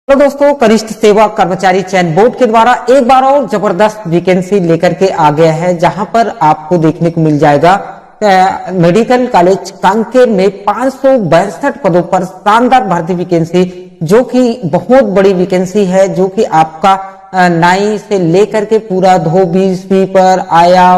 Hello दोस्तों, कनिष्ठ सेवा कर्मचारी चयन बोर्ड के द्वारा एक बार और जबरदस्त वैकेंसी लेकर के आ गया है, जहां पर आपको देखने को मिल जाएगा मेडिकल कॉलेज कांकेर में 562 पदों पर शानदार भर्ती वैकेंसी, जो कि बहुत बड़ी वैकेंसी है, जो कि आपका नाई से लेकर के पूरा धोबी, स्वीपर, आया,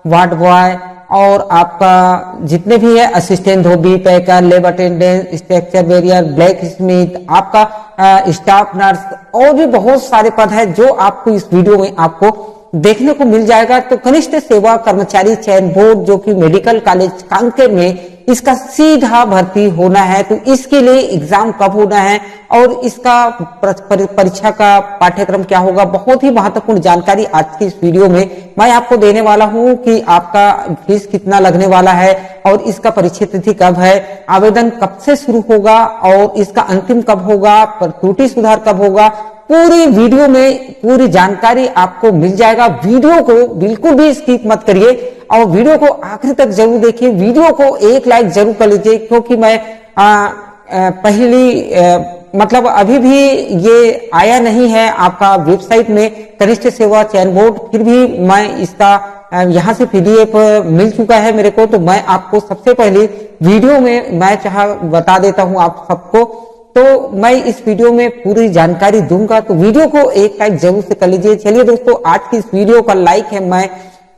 वार्ड बॉय और आपका जितने भी है असिस्टेंट धोबी, packer, lab attendant, stretcher bearer, blacksmith, आपका स्टाफ नर्स और भी बहुत सारे पद है जो आपको इस वीडियो में आपको देखने को मिल जाएगा। तो कनिष्ठ सेवा कर्मचारी चयन बोर्ड जो कि मेडिकल कॉलेज कांकेर में इसका सीधा भर्ती होना है, तो इसके लिए एग्जाम कब होना है और इसका परीक्षा का पाठ्यक्रम क्या होगा, बहुत ही महत्वपूर्ण जानकारी आज की इस वीडियो में मैं आपको देने वाला हूं कि आपका फीस कितना लगने वाला है और इसका परीक्षा तिथि कब है, आवेदन कब से शुरू होगा और इसका अंतिम कब होगा, त्रुटि सुधार कब होगा। पूरी वीडियो में पूरी जानकारी आपको मिल जाएगा। वीडियो को बिल्कुल भी स्किप मत करिए और वीडियो को आखिर तक जरूर देखिए। वीडियो को एक लाइक जरूर कर लीजिए, क्योंकि मैं मतलब अभी भी ये आया नहीं है आपका वेबसाइट में कनिष्ठ सेवा चयन बोर्ड, फिर भी मैं इसका यहाँ से पीडीएफ मिल चुका है मेरे को, तो मैं आपको सबसे पहले वीडियो में मैं बता देता हूँ आप सबको। तो मैं इस वीडियो में पूरी जानकारी दूंगा, तो वीडियो को एक लाइक जरूर से कर लीजिए। चलिए दोस्तों, आज की इस वीडियो का लाइक है मैं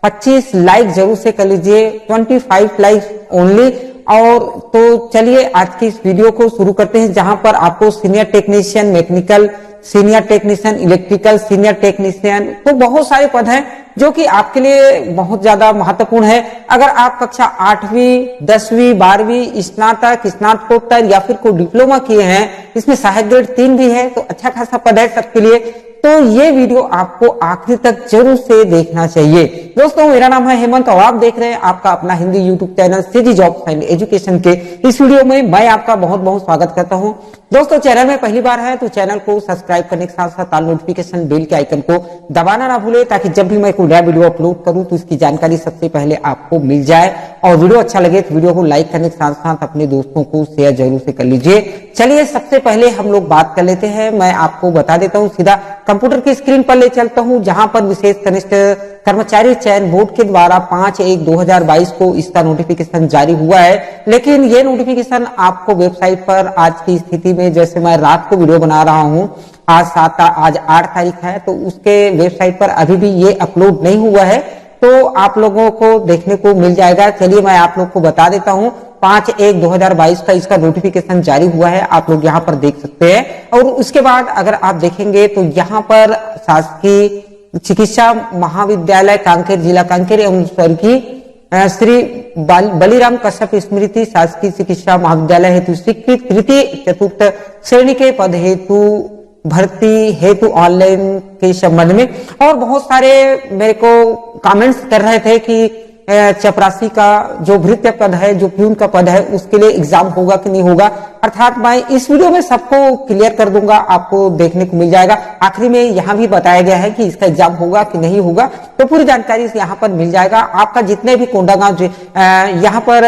25 लाइक जरूर से कर लीजिए, 25 लाइक ओनली। और तो चलिए आज की इस वीडियो को शुरू करते हैं, जहां पर आपको senior technician mechanical, senior technician electrical, senior technician, तो बहुत सारे पद हैं जो कि आपके लिए बहुत ज्यादा महत्वपूर्ण है। अगर आप कक्षा 8वीं, 10वीं, 12वीं, स्नातक, स्नातकोत्तर या फिर कोई डिप्लोमा किए हैं, इसमें सहायक ग्रेड 3 भी है, तो अच्छा खासा पद है सबके लिए। तो ये वीडियो आपको आखिर तक जरूर से देखना चाहिए। दोस्तों, मेरा नाम है हेमंत और आप देख रहे हैं आपका अपना Hindi YouTube channel city job and education के इस वीडियो में मैं आपका बहुत बहुत स्वागत करता हूं। दोस्तों, चैनल में पहली बार है तो चैनल को सब्सक्राइब करने के साथ साथ नोटिफिकेशन बेल के आइकन को दबाना ना भूले, ताकि जब भी मैं कोई नया वीडियो अपलोड करूं तो इसकी जानकारी सबसे पहले आपको मिल जाए। और वीडियो अच्छा लगे तो वीडियो को लाइक करने के साथ साथ अपने दोस्तों को शेयर जरूर से कर लीजिए। चलिए सबसे पहले हम लोग बात कर लेते हैं। मैं आपको बता देता हूं, सीधा कंप्यूटर की स्क्रीन पर ले चलता हूं, जहां पर विशेष कनिष्ठ कर्मचारी चयन बोर्ड के द्वारा 5/1/2022 को इसका नोटिफिकेशन जारी हुआ है। लेकिन ये नोटिफिकेशन आपको वेबसाइट पर आज की स्थिति में, जैसे मैं रात को वीडियो बना रहा हूं, आज 8 तारीख है, तो उसके वेबसाइट पर अभी भी ये अपलोड नहीं हुआ है, तो आप लोगों को देखने को मिल जाएगा। चलिए मैं आप लोग को बता देता हूं, 5/1/2022 का इसका नोटिफिकेशन जारी हुआ है, आप लोग यहाँ पर देख सकते हैं। और उसके बाद अगर आप देखेंगे तो यहाँ पर शासकीय चिकित्सा महाविद्यालय कांकेर, जिला कांकेर एवं स्वर्गीय श्री बलिराम कश्यप स्मृति शासकीय चिकित्सा महाविद्यालय हेतु स्वीकृत तृतीय चतुर्थ श्रेणी के पद हेतु भर्ती हेतु ऑनलाइन के संबंध में। और बहुत सारे मेरे को कमेंट्स कर रहे थे कि चपरासी का जो भृत्य पद है, जो प्यून का पद है, उसके लिए एग्जाम होगा कि नहीं होगा, अर्थात मैं इस वीडियो में सबको क्लियर कर दूंगा, आपको देखने को मिल जाएगा। आखिरी में यहाँ भी बताया गया है कि इसका एग्जाम होगा कि नहीं होगा, तो पूरी जानकारी यहाँ पर मिल जाएगा। आपका जितने भी कोंडागांव यहाँ पर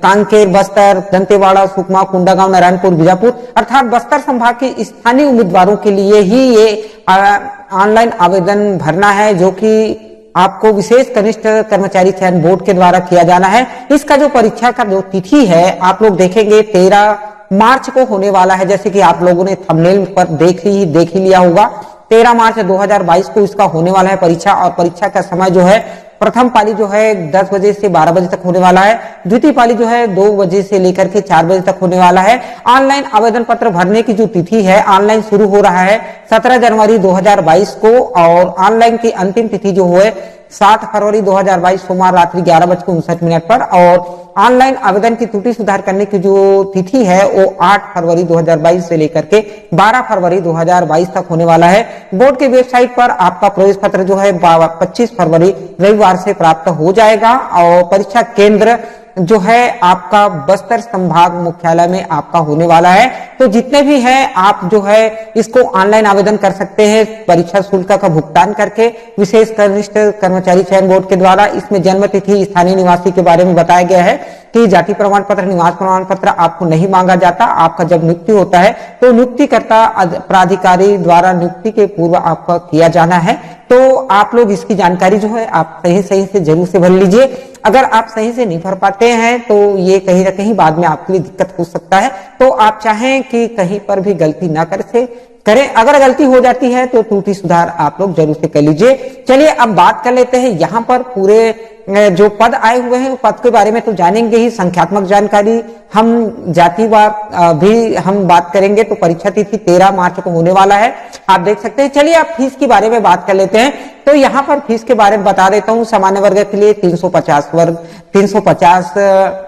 कांकेर, बस्तर, दंतेवाड़ा, सुकमा, कोंडागांव, नारायणपुर, बीजापुर, अर्थात बस्तर संभाग के स्थानीय उम्मीदवारों के लिए ही ये ऑनलाइन आवेदन भरना है, जो कि आपको विशेष कनिष्ठ कर्मचारी चयन बोर्ड के द्वारा किया जाना है। इसका जो परीक्षा का जो तिथि है, आप लोग देखेंगे 13 मार्च को होने वाला है, जैसे कि आप लोगों ने थंबनेल पर देख ही लिया होगा। 13 मार्च 2022 को इसका होने वाला है परीक्षा। और परीक्षा का समय जो है, प्रथम पाली जो है 10 बजे से 12 बजे तक होने वाला है, द्वितीय पाली जो है 2 बजे से लेकर के 4 बजे तक होने वाला है। ऑनलाइन आवेदन पत्र भरने की जो तिथि है, ऑनलाइन शुरू हो रहा है 17 जनवरी 2022 को, और ऑनलाइन की अंतिम तिथि जो है 7 फरवरी 2022 सोमवार रात्रि 11:59 पर। और ऑनलाइन आवेदन की त्रुटि सुधार करने की जो तिथि है वो 8 फरवरी 2022 से लेकर के 12 फरवरी 2022 तक होने वाला है। बोर्ड के वेबसाइट पर आपका प्रवेश पत्र जो है 25 फरवरी रविवार से प्राप्त हो जाएगा। और परीक्षा केंद्र जो है आपका बस्तर संभाग मुख्यालय में आपका होने वाला है। तो जितने भी हैं आप जो है इसको ऑनलाइन आवेदन कर सकते हैं परीक्षा शुल्क का भुगतान करके, विशेष कनिष्ठ कर्मचारी चयन बोर्ड के द्वारा। इसमें जन्म तिथि, स्थानीय निवासी के बारे में बताया गया है। कि जाति प्रमाण पत्र, निवास प्रमाण पत्र आपको नहीं मांगा जाता। आपका जब नियुक्ति होता है तो नियुक्तिकर्ता प्राधिकारी द्वारा नियुक्ति के पूर्व आपका किया जाना है। तो आप लोग इसकी जानकारी जो है आप सही से जरूर से भर लीजिए। अगर आप सही से नहीं भर पाते हैं तो ये कहीं ना कहीं बाद में आपके लिए दिक्कत हो सकता है। तो आप चाहें कि कहीं पर भी गलती ना करें। अगर गलती हो जाती है तो त्रुटि सुधार आप लोग जरूर से कर लीजिए। चलिए अब बात कर लेते हैं यहाँ पर पूरे जो पद आए हुए हैं पद के बारे में तो जानेंगे ही। संख्यात्मक जानकारी हम जातिवार भी हम बात करेंगे। तो परीक्षा तिथि 13 मार्च को होने वाला है, आप देख सकते हैं। चलिए अब फीस के बारे में बात कर लेते हैं। तो यहाँ पर फीस के बारे में बता देता हूँ। सामान्य वर्ग के लिए 350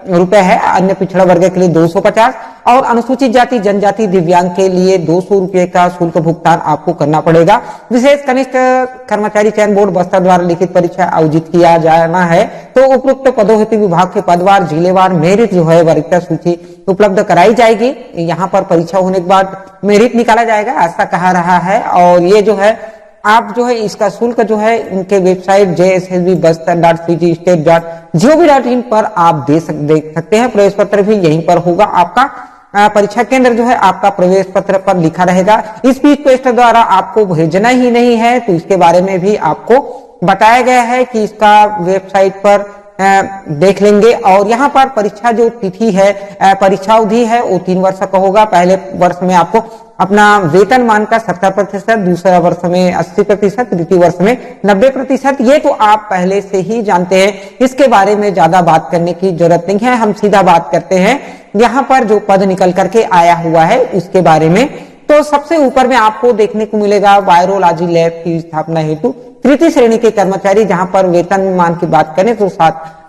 रुपए है, अन्य पिछड़ा वर्ग के लिए 250 और अनुसूचित जाति जनजाति दिव्यांग के लिए 200 रुपए का शुल्क भुगतान आपको करना पड़ेगा। विशेष कनिष्ठ कर्मचारी चयन बोर्ड बस्तर द्वारा लिखित परीक्षा आयोजित किया जाना है। तो उपरोक्त पदों हेतु विभाग के पदवार जिलेवार मेरिट जो है वरीयता सूची उपलब्ध कराई जाएगी। यहाँ पर परीक्षा होने के बाद मेरिट निकाला जाएगा, ऐसा कहा रहा है। और ये जो है आप जो है इसका शुल्क जो है उनके वेबसाइट JSLV-Boston.CG-State.gov.in पर आप देख सकते हैं। प्रवेश पत्र भी यहीं पर होगा। आपका परीक्षा केंद्र जो है आपका प्रवेश पत्र पर लिखा रहेगा। स्पीड पोस्ट द्वारा आपको भेजना ही नहीं है, तो इसके बारे में भी आपको बताया गया है कि इसका वेबसाइट पर देख लेंगे। और यहाँ पर परीक्षा जो तिथि है, परीक्षा अवधि है वो 3 वर्ष का होगा। पहले वर्ष में आपको अपना वेतनमान का 70%, दूसरा वर्ष में 80%, तृतीय वर्ष में 90%। ये तो आप पहले से ही जानते हैं, इसके बारे में ज्यादा बात करने की जरूरत नहीं है। हम सीधा बात करते हैं यहाँ पर जो पद निकल करके आया हुआ है उसके बारे में। तो सबसे ऊपर में आपको देखने को मिलेगा वायरोलॉजी लैब की स्थापना हेतु तृतीय श्रेणी के कर्मचारी, जहां पर वेतनमान की बात करें तो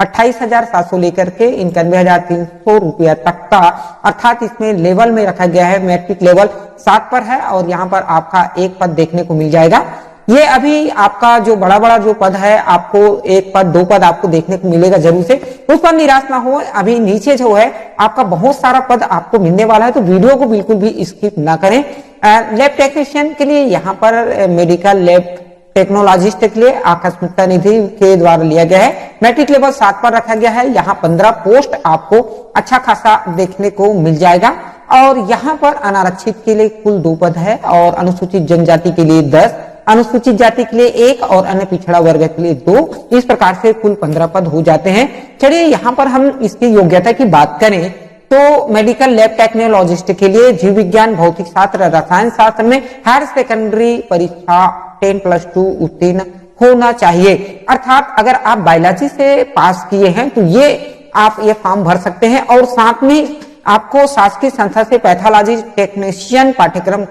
28,700 लेकर के 91,300 रुपया तक का, अर्थात इसमें लेवल में रखा गया है। मैट्रिक लेवल 7 पर है और यहाँ पर आपका एक पद देखने को मिल जाएगा। ये अभी आपका जो बड़ा जो पद है, आपको 1 पद 2 पद आपको देखने को मिलेगा जरूर से, उस पर निराश ना हो। अभी नीचे जो है आपका बहुत सारा पद आपको मिलने वाला है, तो वीडियो को बिल्कुल भी स्किप ना करें। लैब टेक्नीशियन के लिए यहाँ पर मेडिकल लैब टेक्नोलॉजिस्ट के लिए आकस्मिकता निधि के द्वारा लिया गया है। मैट्रिक लेवल 7 पर रखा गया है। यहाँ 15 पोस्ट आपको अच्छा खासा देखने को मिल जाएगा। और यहाँ पर अनारक्षित के लिए कुल 2 पद है और अनुसूचित जनजाति के लिए 10, अनुसूचित जाति के लिए 1 और अन्य पिछड़ा वर्ग के लिए 2। इस प्रकार से कुल 15 पद हो जाते हैं। चलिए यहाँ पर हम इसकी योग्यता की बात करें तो मेडिकल लैब टेक्नोलॉजिस्ट के लिए जीव विज्ञान, भौतिक शास्त्र, रसायन शास्त्र में हायर सेकेंडरी परीक्षा 10+2 उत्तीर्ण होना चाहिए। अर्थात अगर आप बायोलॉजी से पास किए हैं तो आप ये फॉर्म भर सकते हैं। और साथ में आपको शासकीय संस्था से पैथोलॉजी टेक्नीशियन पाठ्यक्रम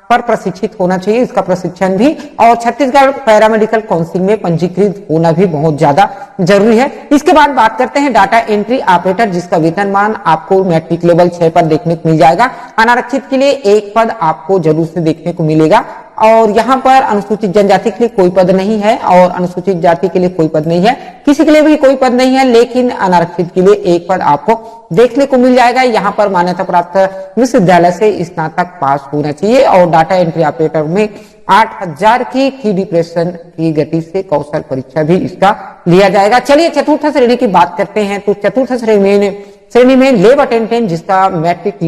पर प्रशिक्षित होना चाहिए, इसका प्रशिक्षण भी। और छत्तीसगढ़ पैरामेडिकल काउंसिल में पंजीकृत होना भी बहुत ज्यादा जरूरी है। इसके बाद बात करते हैं डाटा एंट्री ऑपरेटर, जिसका वेतनमान आपको मैट्रिक लेवल 6 पर देखने को मिल जाएगा। अनारक्षित के लिए 1 पद आपको जरूर से देखने को मिलेगा। और यहाँ पर अनुसूचित जनजाति के लिए कोई पद नहीं है और अनुसूचित जाति के लिए कोई पद नहीं है, किसी के लिए भी कोई पद नहीं है। लेकिन अनारक्षित के लिए 1 पद आपको देखने को मिल जाएगा। यहाँ पर मान्यता प्राप्त विश्वविद्यालय से स्नातक पास होना चाहिए। और डाटा एंट्री ऑपरेटर में 8,000 की डिप्रेशन की गति से कौशल परीक्षा भी इसका लिया जाएगा। चलिए चतुर्थ श्रेणी की बात करते हैं। तो चतुर्थ श्रेणी में लेब अटेंडेंट, जिसका मैट्रिक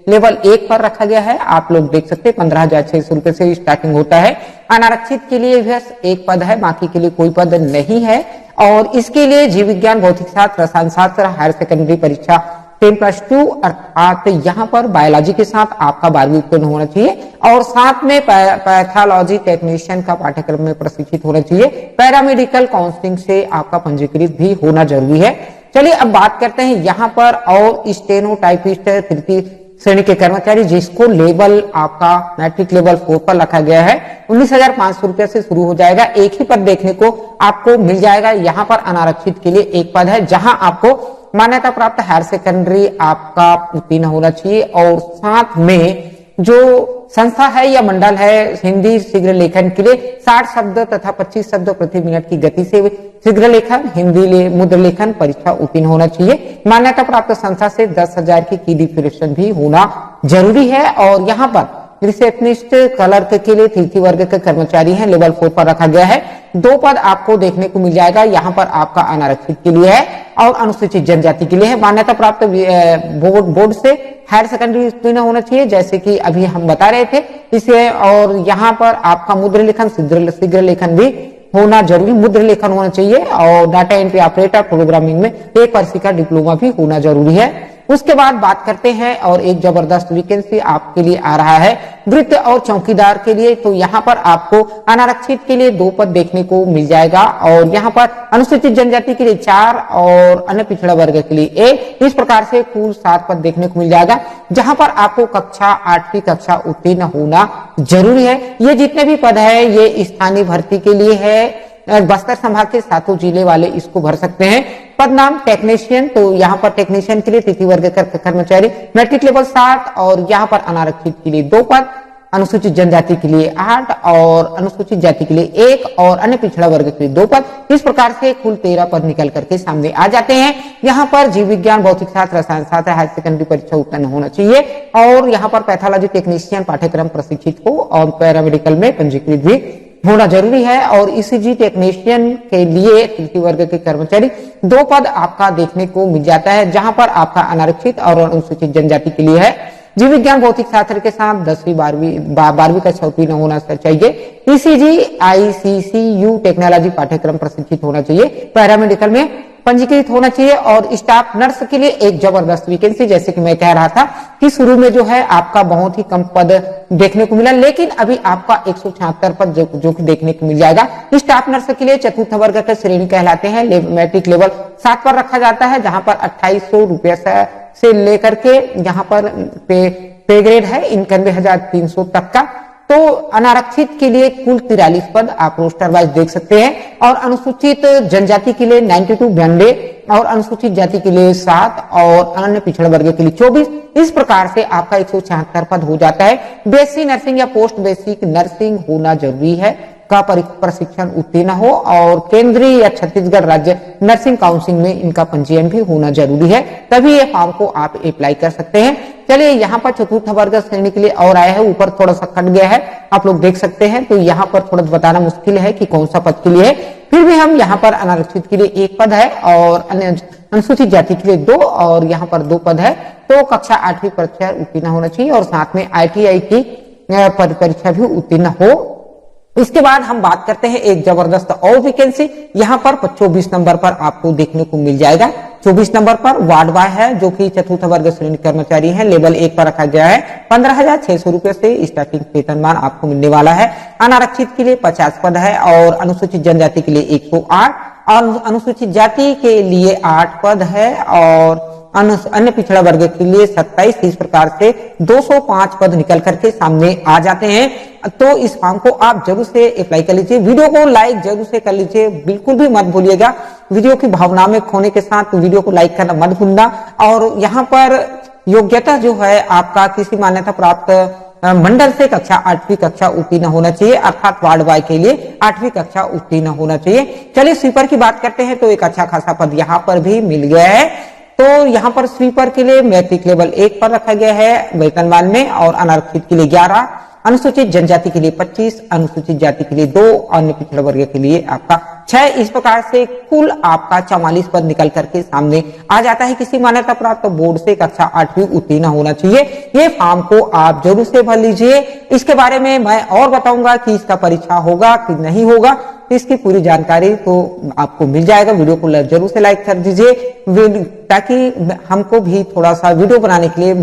लेवल 1 पर रखा गया है, आप लोग देख सकते हैं 15,600 रुपए से स्टार्टिंग होता है। अनारक्षित के लिए भी 1 पद है, बाकी के लिए कोई पद नहीं है। और इसके लिए जीव विज्ञान, भौतिक शास्त्र, रसायन शास्त्र, हायर सेकेंडरी परीक्षा 10+2, अर्थात यहाँ पर बायोलॉजी के साथ आपका 12वीं उत्तीर्ण होना चाहिए। और साथ में पैथोलॉजी टेक्नीशियन का पाठ्यक्रम में प्रशिक्षित होना चाहिए। पैरामेडिकल काउंसलिंग से आपका पंजीकृत भी होना जरूरी है। चलिए अब बात करते हैं यहाँ पर और स्टेनोटाइपिस्ट तृतीय श्रेणी के कर्मचारी, जिसको लेवल आपका मैट्रिक लेवल 4 पर रखा गया है, 19,500 रुपए से शुरू हो जाएगा। एक ही पद देखने को आपको मिल जाएगा। यहाँ पर अनारक्षित के लिए 1 पद है, जहां आपको मान्यता प्राप्त हायर सेकेंडरी आपका उत्तीर्ण होना चाहिए। और साथ में जो संस्था है या मंडल है, हिंदी शीघ्र लेखन के लिए 60 शब्द तथा 25 शब्द प्रति मिनट की गति से शीघ्र लेखन, हिंदी मुद्र लेखन परीक्षा उत्तीर्ण होना चाहिए। मान्यता प्राप्त संस्था से 10,000 की डिप्रेशन भी होना जरूरी है। और यहाँ पर रिसेप्शनिस्ट क्लर्क के लिए तृतीय वर्ग के कर्मचारी हैं, लेवल 4 पर रखा गया है। दो पद आपको देखने को मिल जाएगा। यहाँ पर आपका अनारक्षित के लिए है और अनुसूचित जनजाति के लिए है। मान्यता प्राप्त बोर्ड से हायर सेकेंडरी उत्तीर्ण होना चाहिए, जैसे कि अभी हम बता रहे थे इसे। और यहाँ पर आपका मुद्रा लेखन, शीघ्र लेखन भी होना जरूरी, मुद्रा लेखन होना चाहिए। और डाटा एंट्री ऑपरेटर प्रोग्रामिंग में एक वर्ष का डिप्लोमा भी होना जरूरी है। उसके बाद बात करते हैं और एक जबरदस्त वैकेंसी आपके लिए आ रहा है वृत्त और चौकीदार के लिए। तो यहाँ पर आपको अनारक्षित के लिए 2 पद देखने को मिल जाएगा और यहाँ पर अनुसूचित जनजाति के लिए 4 और अन्य पिछड़ा वर्ग के लिए 1। इस प्रकार से कुल 7 पद देखने को मिल जाएगा, जहां पर आपको कक्षा 8वीं कक्षा उत्तीर्ण होना जरूरी है। ये जितने भी पद है ये स्थानीय भर्ती के लिए है। बस्तर संभाग के 7 जिले वाले इसको भर सकते हैं। पद नाम टेक्नीशियन, तो यहाँ पर टेक्नीशियन के लिए तृतीय वर्ग कर्मचारी मैट्रिक लेवल 7 और यहाँ पर अनारक्षित के लिए 2 पद, अनुसूचित जनजाति के लिए 8 और अनुसूचित जाति के लिए 1 और अन्य पिछड़ा वर्ग के लिए 2 पद। इस प्रकार से कुल 13 पद निकल करके सामने आ जाते हैं। यहाँ पर जीव विज्ञान, भौतिक शास्त्र, रसायन शास्त्र हायर सेकेंडरी परीक्षा उत्तीर्ण होना चाहिए और यहाँ पर पैथोलॉजी टेक्नीशियन पाठ्यक्रम प्रशिक्षित हो और पैरामेडिकल में पंजीकृत भी होना जरूरी है। और ईसीजी टेक्नीशियन के लिए तृतीय वर्ग के कर्मचारी 2 पद आपका देखने को मिल जाता है, जहां पर आपका अनारक्षित और अनुसूचित जनजाति के लिए है। जीव विज्ञान भौतिक शास्त्र के साथ 10वीं 12वीं कक्षा उत्तीर्ण होना चाहिए। ईसीजी आईसीसीयू टेक्नोलॉजी पाठ्यक्रम प्रशिक्षित होना चाहिए। पैरामेडिकल में पंजीकृत होना चाहिए। और स्टाफ नर्स के लिए एक जबरदस्त वैकेंसी, जैसे कि मैं कह रहा था कि शुरू में जो है आपका बहुत ही कम पद देखने को मिला, लेकिन अभी आपका 176 पद जो कि देखने को मिल जाएगा। स्टाफ नर्स के लिए चतुर्थ वर्ग का श्रेणी कहलाते हैं, मैट्रिक लेवल 7 पर रखा जाता है, जहां पर 2800 रुपये से लेकर के यहाँ पर पे ग्रेड है 91,300 तक का। तो अनारक्षित के लिए कुल 43 पद आप रोस्टर वाइज देख सकते हैं और अनुसूचित जनजाति के लिए 92 और अनुसूचित जाति के लिए 7 और अन्य पिछड़ा वर्ग के लिए 24। इस प्रकार से आपका 176 पद हो जाता है। बेसिक नर्सिंग या पोस्ट बेसिक नर्सिंग होना जरूरी है का प्रशिक्षण उत्तीर्ण हो और केंद्रीय या छत्तीसगढ़ राज्य नर्सिंग काउंसिल में इनका पंजीयन भी होना जरूरी है, तभी ये फॉर्म को आप अप्लाई कर सकते हैं। चलिए यहाँ पर चतुर्थ वर्ग श्रेणी के लिए और आया है, ऊपर थोड़ा सा कट गया है, आप लोग देख सकते हैं। तो यहाँ पर थोड़ा बताना मुश्किल है कि कौन सा पद के लिए है, फिर भी हम यहाँ पर अनारक्षित के लिए 1 पद है और अनुसूचित जाति के लिए 2 और यहाँ पर 2 पद है। तो कक्षा 8वीं परीक्षा उत्तीर्ण होना चाहिए और साथ में ITI की परीक्षा भी उत्तीर्ण हो। इसके बाद हम बात करते हैं एक जबरदस्त और वैकेंसी, यहाँ पर 24 नंबर पर आपको देखने को मिल जाएगा। 24 नंबर पर वार्ड बॉय है, जो कि चतुर्थ वर्ग श्रेणी कर्मचारी है, लेवल 1 पर रखा गया है। 15,600 रुपए से स्टार्टिंग वेतनमान आपको मिलने वाला है। अनारक्षित के लिए 50 पद है और अनुसूचित जनजाति के लिए 108 और अनुसूचित जाति के लिए 8 पद है और अन्य पिछड़ा वर्ग के लिए 27। इस प्रकार से 205 पद निकल करके सामने आ जाते हैं। तो इस फॉर्म को आप जरूर से अप्लाई कर लीजिए। वीडियो को लाइक जरूर से कर लीजिए, बिल्कुल भी मत भूलिएगा। वीडियो की भावना में खोने के साथ वीडियो को लाइक करना मत भूलना। और यहाँ पर योग्यता जो है आपका किसी मान्यता प्राप्त मंडल से कक्षा 8वीं कक्षा उत्तीर्ण होना चाहिए, अर्थात वार्ड बॉय के लिए 8वीं कक्षा उत्तीर्ण होना चाहिए। चलिए स्वीपर की बात करते हैं, तो एक अच्छा खासा पद यहाँ पर भी मिल गया है। तो यहाँ पर स्वीपर के लिए मैट्रिक लेवल 1 पर रखा गया है वेतनमान में और अनारक्षित के लिए 11, अनुसूचित जनजाति के लिए 25, अनुसूचित जाति के लिए 2, अन्य पिछड़ा वर्ग के लिए आपका 6। इस प्रकार से कुल आपका 44 पद निकल करके सामने आ जाता है। किसी मान्यता प्राप्त बोर्ड से कक्षा 8वीं उत्तीर्ण होना चाहिए। ये फॉर्म को आप जरूर से भर लीजिए। इसके बारे में मैं और बताऊंगा कि इसका परीक्षा होगा कि नहीं होगा, इसकी पूरी जानकारी तो आपको मिल जाएगा। वीडियो को जरूर से लाइक कर दीजिए ताकि हमको भी थोड़ा सा वीडियो बनाने के लिए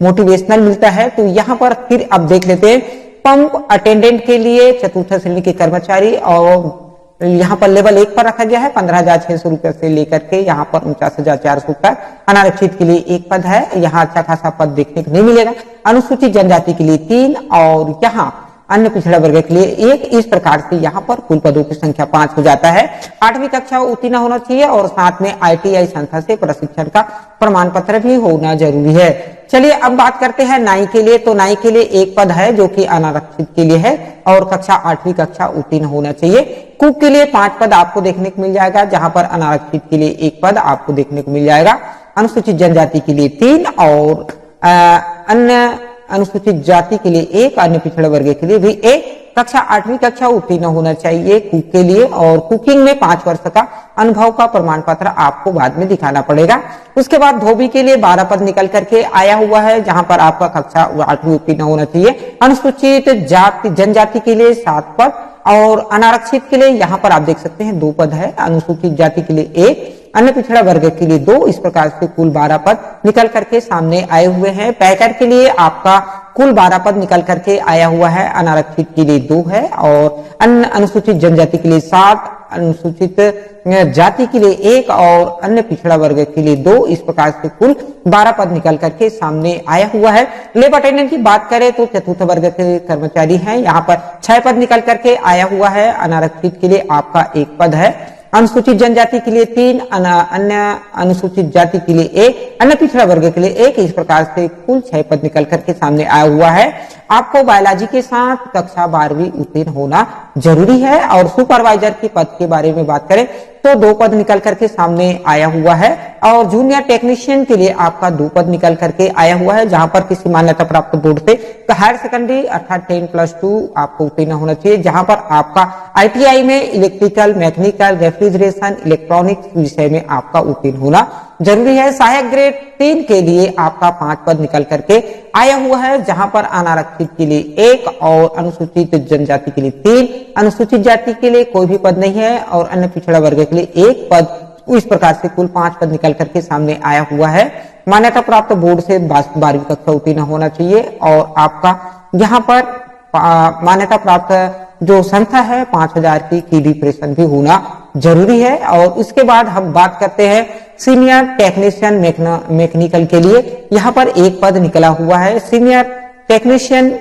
मोटिवेशनल मिलता है। तो यहाँ पर फिर अब देख लेते हैं पंप अटेंडेंट के लिए चतुर्थ श्रेणी के कर्मचारी और यहाँ पर लेवल 1 पर रखा गया है 15,600 रुपए से लेकर के यहाँ पर 49,400 तक। अनारक्षित के लिए 1 पद है, यहाँ अच्छा खासा पद देखने को नहीं मिलेगा। अनुसूचित जनजाति के लिए 3 और यहाँ अन्य पिछड़ा वर्ग के लिए 1। इस प्रकार से यहाँ पर कुल पदों की संख्या 5 हो जाता है। 8वीं कक्षा उत्तीर्ण होना चाहिए और साथ में ITI संस्था से प्रशिक्षण का प्रमाण पत्र भी होना जरूरी है। चलिए अब बात करते हैं नाई के लिए। तो नाई के लिए 1 पद है जो कि अनारक्षित के लिए है और कक्षा 8वीं कक्षा उत्तीर्ण होना चाहिए। कुक के लिए 5 पद आपको देखने को मिल जाएगा, जहां पर अनारक्षित के लिए 1 पद आपको देखने को मिल जाएगा। अनुसूचित जनजाति के लिए 3 और अन्य अनुसूचित जाति के लिए 1, अन्य पिछड़ा वर्ग के लिए भी 1। कक्षा 8वीं कक्षा उत्तीर्ण होना चाहिए कुक के लिए, और कुकिंग में 5 वर्ष का अनुभव का प्रमाण पत्र आपको बाद में दिखाना पड़ेगा। उसके बाद धोबी के लिए 12 पद निकल करके आया हुआ है, जहां पर आपका कक्षा 8वीं उत्तीर्ण होना चाहिए। अनुसूचित जाति जनजाति के लिए 7 पद, और अनारक्षित के लिए यहाँ पर आप देख सकते हैं 2 पद है। अनुसूचित जाति के लिए 1, अन्य पिछड़ा वर्ग के लिए 2, इस प्रकार से कुल 12 पद निकल करके सामने आए हुए हैं। पैकर के लिए आपका कुल 12 पद निकल करके आया हुआ है, अनारक्षित के लिए 2 है, और अन्य अनुसूचित जनजाति के लिए 7, अनुसूचित जाति के लिए 1 और अन्य पिछड़ा वर्ग के लिए 2, इस प्रकार से कुल 12 पद निकल करके सामने आया हुआ है। लेबर अटेंडेंट की बात करें तो चतुर्थ वर्ग के कर्मचारी हैं, यहाँ पर 6 पद निकल करके आया हुआ है। अनारक्षित के लिए आपका 1 पद है, अनुसूचित जनजाति के लिए 3, अन्य अनुसूचित जाति के लिए 1, अन्य पिछड़ा वर्ग के लिए 1, इस प्रकार से कुल 6 पद निकल करके सामने आया हुआ है। आपको बायोलॉजी के साथ कक्षा 12वीं उत्तीर्ण होना जरूरी है। और सुपरवाइजर के पद के बारे में बात करें तो 2 पद निकल करके सामने आया हुआ है, और जूनियर टेक्नीशियन के लिए आपका 2 पद निकल करके आया हुआ है, जहां पर किसी मान्यता प्राप्त बोर्ड से हायर सेकेंडरी अर्थात 10+2 आपको उत्तीर्ण होना चाहिए, जहां पर आपका ITI में इलेक्ट्रिकल, मैकेनिकल, रेफ्रिजरेशन, इलेक्ट्रॉनिक्स विषय में आपका उत्तीर्ण होना जरूरी है। सहायक ग्रेड 3 के लिए आपका 5 पद निकल करके आया हुआ है, जहां पर अनारक्षित के लिए 1 और अनुसूचित जनजाति के लिए 3, अनुसूचित जाति के लिए कोई भी पद नहीं है, और अन्य पिछड़ा वर्ग के लिए 1 पद, इस प्रकार से कुल 5 पद निकल करके सामने आया हुआ है। मान्यता प्राप्त बोर्ड से 12वीं कक्षा उत्तीर्ण होना चाहिए, और आपका यहाँ पर मान्यता प्राप्त जो संस्था है 5000 की डिप्रेशन भी होना जरूरी है। और उसके बाद हम बात करते हैं सीनियर टेक्नीशियन मैकेनिकल के लिए, यहाँ पर 1 पद निकला हुआ है। सीनियर टेक्नीशियन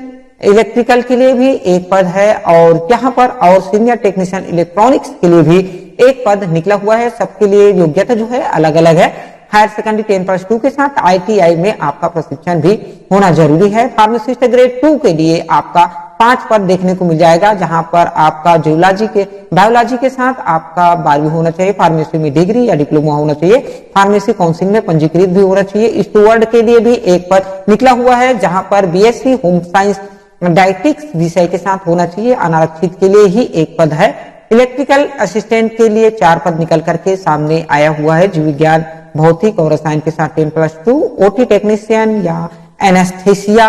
इलेक्ट्रिकल के लिए भी 1 पद है, और यहाँ पर और सीनियर टेक्नीशियन इलेक्ट्रॉनिक्स के लिए भी 1 पद निकला हुआ है। सबके लिए योग्यता जो है अलग अलग है। हायर सेकेंडरी 10+2 के साथ ITI में आपका प्रशिक्षण भी होना जरूरी है। फार्मासिस्ट ग्रेड 2 के लिए आपका 5 पद देखने को मिल जाएगा, जहां पर आपका बायोलॉजी के साथ आपका 12वीं होना चाहिए, फार्मेसी में डिग्री या डिप्लोमा होना चाहिए, फार्मेसी काउंसिल में पंजीकृत भी होना चाहिए। स्टूवर्ड के लिए भी 1 पद निकला हुआ है, जहां पर BSc होम साइंस डायटिक्स विषय के साथ होना चाहिए। अनारक्षित के लिए ही 1 पद है। इलेक्ट्रिकल असिस्टेंट के लिए 4 पद निकल करके सामने आया हुआ है। जीव विज्ञान, भौतिक और रसायन के साथ 10+2, OT टेक्नीशियन या एनेस्थेसिया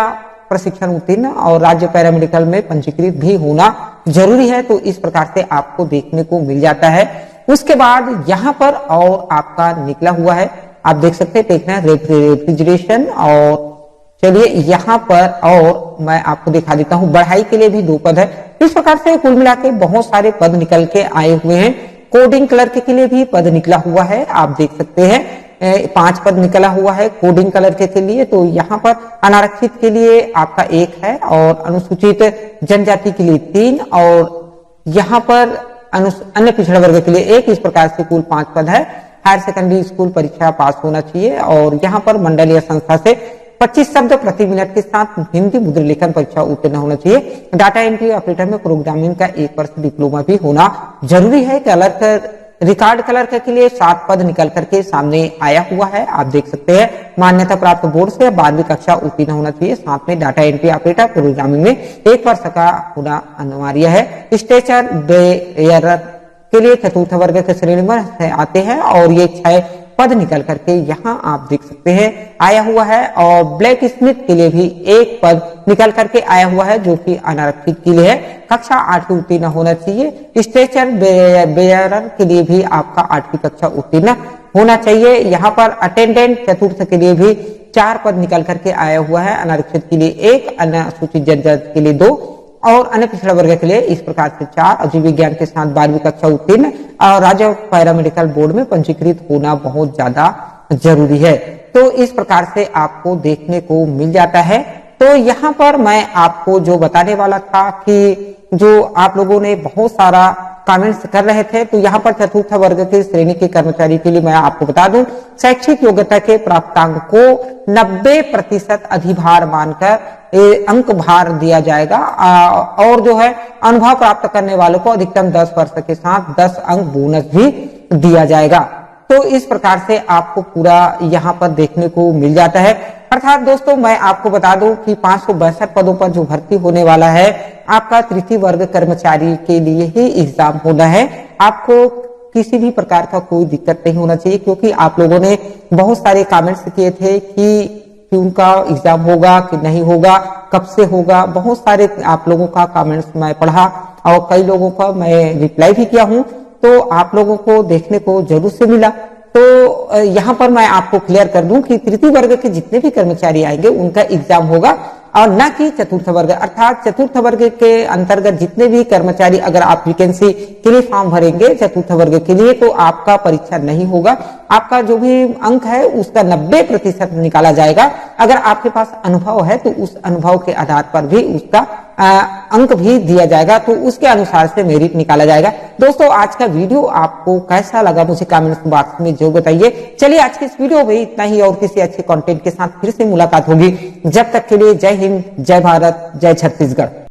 प्रशिक्षण उत्तीर्ण और राज्य पैरामेडिकल में पंजीकृत भी होना जरूरी है। तो इस प्रकार से आपको देखने को मिल जाता है। उसके बाद यहाँ पर और आपका निकला हुआ है, आप देख सकते हैं रेफ्रिजरेशन। और चलिए यहाँ पर और मैं आपको दिखा देता हूँ, बढ़ाई के लिए भी 2 पद है। इस प्रकार से कुल मिला के बहुत सारे पद निकल के आए हुए हैं। कोडिंग क्लर्क के लिए भी पद निकला हुआ है, आप देख सकते हैं 5 पद निकला हुआ है कोडिंग क्लर्क के लिए। तो यहाँ पर अनारक्षित के लिए आपका 1 है, और अनुसूचित जनजाति के लिए 3, और यहाँ पर अन्य पिछड़ा वर्ग के लिए 1, इस प्रकार से कुल 5 पद है। हायर सेकेंडरी स्कूल परीक्षा पास होना चाहिए, और यहाँ पर मंडलीय संस्था से 25 शब्द प्रति मिनट के साथ हिंदी मुद्रण लेखन परीक्षा उत्तीर्ण होना चाहिए। डाटा एंट्री ऑपरेटर में प्रोग्रामिंग का 1 वर्ष डिप्लोमा भी होना जरूरी है। रिकॉर्ड क्लर्क के लिए 7 पद निकल करके सामने आया हुआ है, आप देख सकते हैं। मान्यता प्राप्त बोर्ड से 12वीं कक्षा उत्तीर्ण होना चाहिए। साथ में डाटा एंट्री ऑपरेटर प्रोग्रामिंग में 1 वर्ष का होना अनिवार्य है। स्टेचर बेयरर के लिए चतुर्थ वर्ग के श्रेणी में आते हैं, और ये 6 पद निकल करके यहाँ आप देख सकते हैं आया हुआ है। और ब्लैक स्मिथ के लिए भी 1 पद निकल करके आया हुआ है, जो कि अनारक्षित के लिए है। कक्षा 8 उत्तीर्ण होना चाहिए। स्ट्रेचर बेयरर के लिए भी आपका 8वीं कक्षा उत्तीर्ण होना चाहिए। यहाँ पर अटेंडेंट चतुर्थ के लिए भी 4 पद निकल करके आया हुआ है। अनारक्षित के लिए 1, अनुसूचित जनजाति के लिए 2 और अन्य पिछड़ा वर्ग के लिए इस प्रकार से 4। जीव विज्ञान के साथ 12वीं कक्षा उत्तीर्ण और राज्य पैरामेडिकल बोर्ड में पंजीकृत होना बहुत ज्यादा जरूरी है। तो इस प्रकार से आपको देखने को मिल जाता है। तो यहाँ पर मैं आपको जो बताने वाला था कि जो आप लोगों ने बहुत सारा कमेंट्स कर रहे थे, तो यहाँ पर चतुर्थ वर्ग के श्रेणी के कर्मचारी के लिए मैं आपको बता दूं, शैक्षिक योग्यता के प्राप्तांक को 90% अधिभार मानकर अंक भार दिया जाएगा, और जो है अनुभव प्राप्त करने वालों को अधिकतम 10 वर्ष के साथ 10 अंक बोनस भी दिया जाएगा। तो इस प्रकार से आपको पूरा यहाँ पर देखने को मिल जाता है। अर्थात दोस्तों मैं आपको बता दूं कि 562 पदों पर जो भर्ती होने वाला है आपका तृतीय वर्ग कर्मचारी के लिए ही एग्जाम होना है। आपको किसी भी प्रकार का कोई दिक्कत नहीं होना चाहिए, क्योंकि आप लोगों ने बहुत सारे कमेंट्स किए थे कि उनका एग्जाम होगा कि नहीं होगा, कब से होगा। बहुत सारे आप लोगों का कमेंट्स मैं पढ़ा और कई लोगों का मैं रिप्लाई भी किया हूं, तो आप लोगों को देखने को जरूर से मिला। तो यहाँ पर मैं आपको क्लियर कर दूं कि तृतीय वर्ग के जितने भी कर्मचारी आएंगे उनका एग्जाम होगा और न कि चतुर्थ वर्ग। अर्थात चतुर्थ वर्ग के अंतर्गत जितने भी कर्मचारी, अगर आप वैकेंसी के लिए फॉर्म भरेंगे चतुर्थ वर्ग के लिए, तो आपका परीक्षा नहीं होगा। आपका जो भी अंक है उसका 90% निकाला जाएगा। अगर आपके पास अनुभव है तो उस अनुभव के आधार पर भी उसका अंक भी दिया जाएगा, तो उसके अनुसार से मेरिट निकाला जाएगा। दोस्तों, आज का वीडियो आपको कैसा लगा मुझे कमेंट्स बॉक्स में जरूर बताइए। चलिए आज की इस वीडियो में इतना ही, और किसी अच्छे कंटेंट के साथ फिर से मुलाकात होगी। जब तक के लिए जय हिंद, जय भारत, जय छत्तीसगढ़।